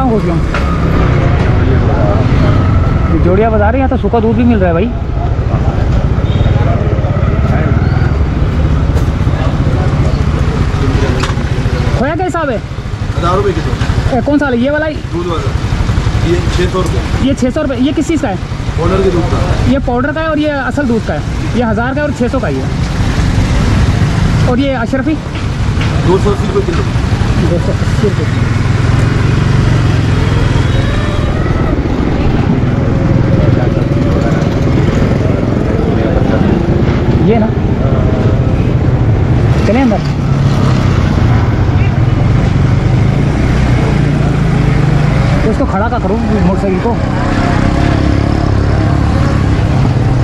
में घुस गया हूँ। जोड़िया बाजार है, यहाँ तो सूखा दूध भी मिल रहा है भाई। खोया क्या हिसाब है? 1000 रुपये किलो। कौन सा वाला? ये वाला? दूध वाला ये 600 रुपये। ये 600 रुपये। ये किस चीज़ का है? पाउडर के दूध का। ये पाउडर का है और ये असल दूध का है। ये 1000 का है और 600 का ही है। और ये अशरफी 280 रुपये किलो। 280 रुपये। ये ना चले अंदर। तो इसको खड़ा का करूँ मोटरसाइकिल को।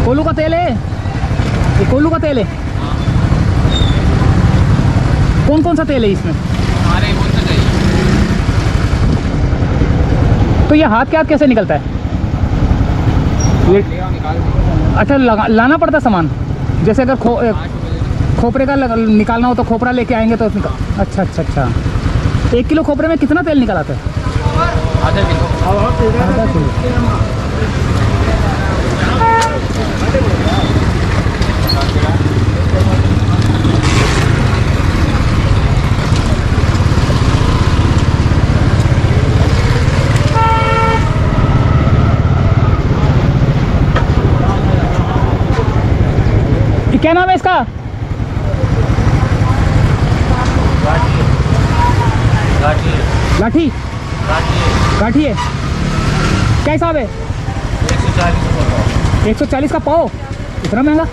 कोलू का तेल है, ये कोलू का तेल है। कौन कौन सा तेल है इसमें? तो ये हाथ के हाथ कैसे निकलता है? ये अच्छा लाना पड़ता सामान। जैसे अगर खोपरे का निकालना हो तो खोपरा लेके आएंगे तो अच्छा अच्छा अच्छा। 1 किलो खोपरे में कितना तेल निकल आता है? आधा किलो। क्या नाम है इसका? लाठी। गाठी है। क्या हिसाब है? 140 का पाव। इतना महंगा?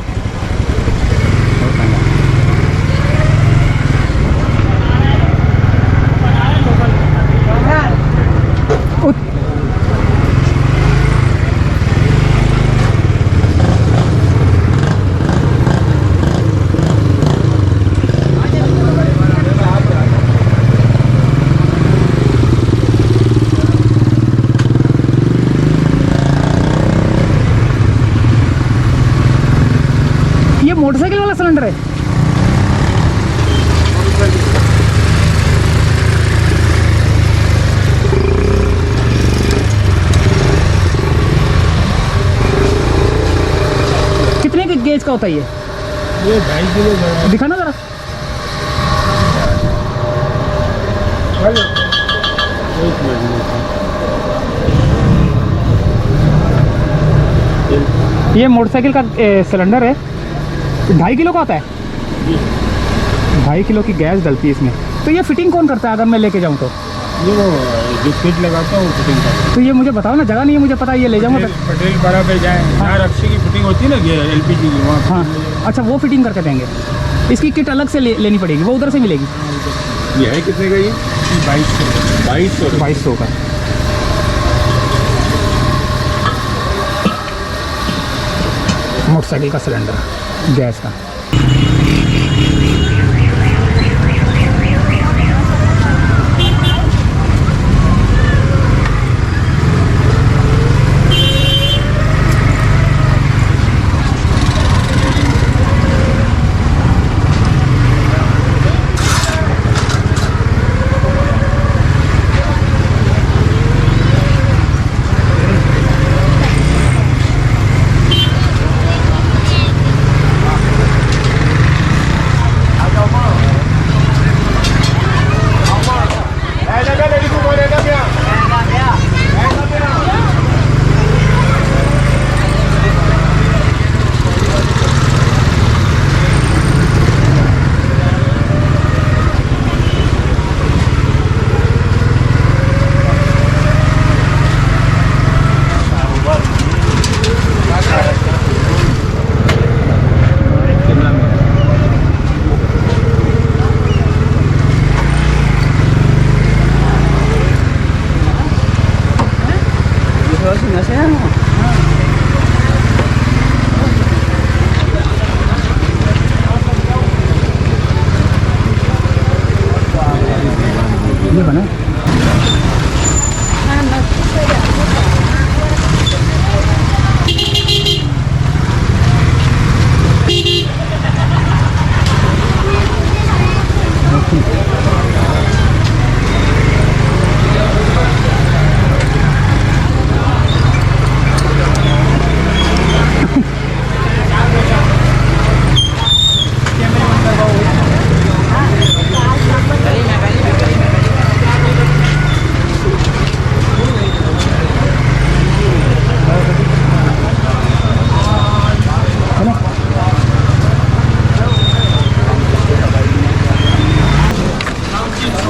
मोटरसाइकिल वाला सिलेंडर है। कितने के गेज का होता है ये? 2.5 किलो। दिखाना जरा। ये मोटरसाइकिल का सिलेंडर है। 2.5 किलो का होता है। 2.5 किलो की गैस डलती है इसमें। तो ये फिटिंग कौन करता है अगर मैं लेके जाऊँ तो? ये वो जो फिट लगाता है वो फिटिंग करता है। तो ये मुझे बताओ ना, जगह नहीं है मुझे पता है, ये ले जाऊँगा पटेल पारा पे जाए। हाँ, रक्शी की फिटिंग होती है ना LPG की, वहाँ। हाँ अच्छा, वो फिटिंग करके देंगे। इसकी किट अलग से लेनी पड़ेगी, वो उधर से मिलेगी। ये है कितने का? ये 2200 का। मोटरसाइकिल का सिलेंडर गैस का।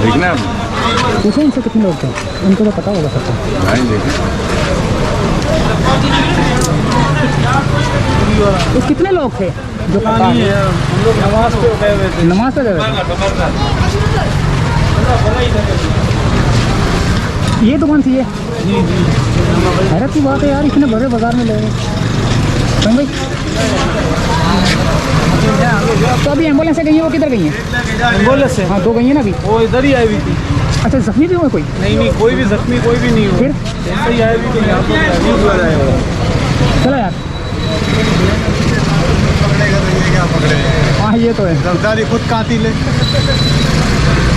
देखना पूछो इनसे कितने लोग थे, उनको तो पता होगा सबको। भाई देखें तो कितने लोग थे जो पता है? हम लोग नमाज पे गए हुए थे। नमाज पे गए थे। ये दुकान थी ये? जी जी। हैरत की बात है यार, इतने बड़े बाजार में ले गए। समझ भाई, तो अभी एम्बुलेंस से गई है, वो किधर गई है? एम्बुलेंस से हाँ 2 गई है ना अभी। वो इधर ही आई हुई थी। अच्छा, जख्मी भी हुए कोई? नहीं कोई भी जख्मी कोई भी नहीं हुआ। फिर ऐसे ही आई हुई कि यहाँ पर न्यूज़ वाला है। चलो यार। हाँ ये तो है, सरदारी खुद कातिल है।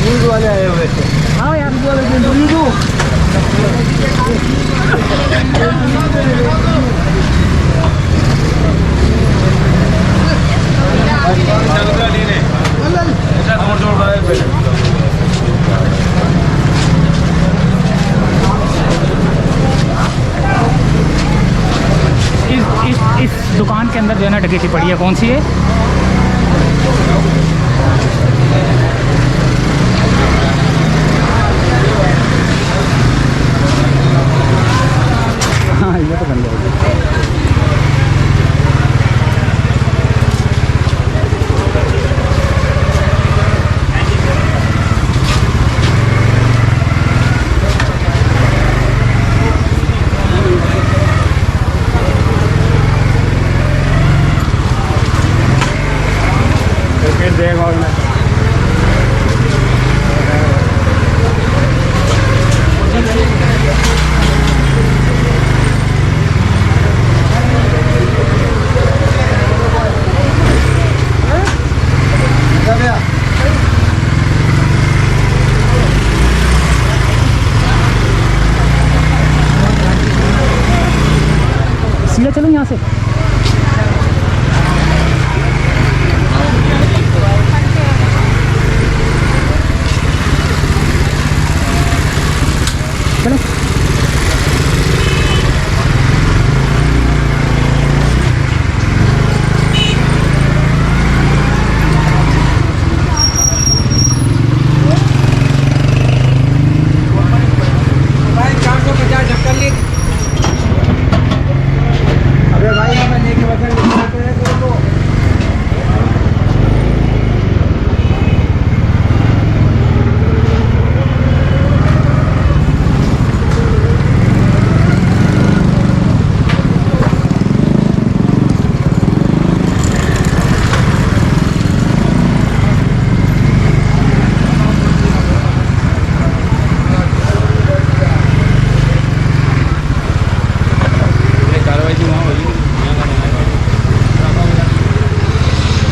न्यूज़ वाले आए हुए थे। हाँ यार। इस दुकान के अंदर जो है ना डकैती पड़ी है, कौन सी है? हाँ ये तो बन जाएगी। सीधा चलो यहाँ से। चलो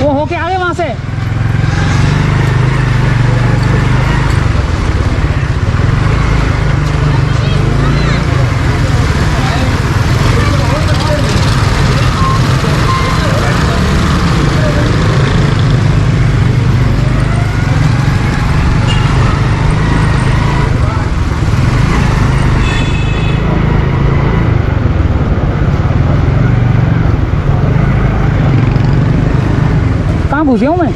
वो होके आगे वहाँ से। कहाँ घुस गया हूँ मैं?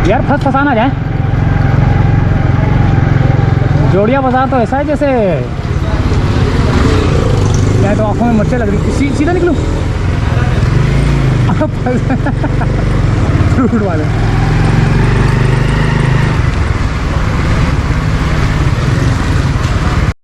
यार फंसाना जाए। जोड़िया बाजार तो ऐसा है जैसे क्या, तो आंखों में मिर्चें लग रही। सीधा निकलूँ? फ्रूट वाले